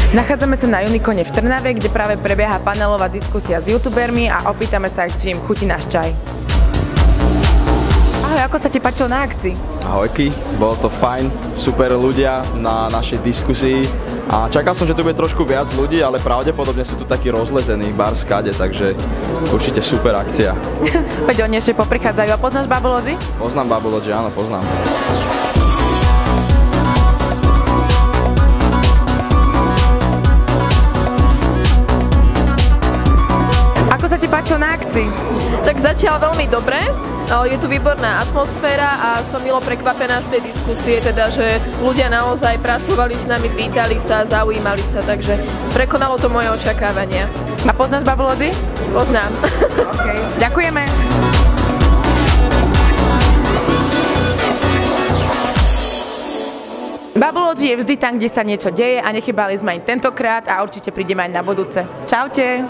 Nachádzame sa na Unikone v Trnave, kde práve prebieha panelová diskusia s youtubermi a opýtame sa ich, či im chutí náš čaj. Ahoj, ako sa ti páčilo na akcii? Ahojky, bolo to fajn, super ľudia na našej diskusii a čakal som, že tu bude trošku viac ľudí, ale pravdepodobne sú tu takí rozlezení bar skade, takže určite super akcia. Veď oni ešte poprichádzajú. A poznáš Bubble Logi? Poznám Bubble Logi, áno, poznám. Ako sa ti páčilo na akcii? Tak zatiaľ veľmi dobre, je tu výborná atmosféra a som milo prekvapená z tej diskusie, teda, že ľudia naozaj pracovali s nami, pýtali sa, zaujímali sa, takže prekonalo to moje očakávania. A poznáš Bubble Logi? Poznám. Okay. Ďakujeme. Bubble Logi je vždy tam, kde sa niečo deje a nechybali sme aj tentokrát a určite prídeme aj na budúce. Čaute.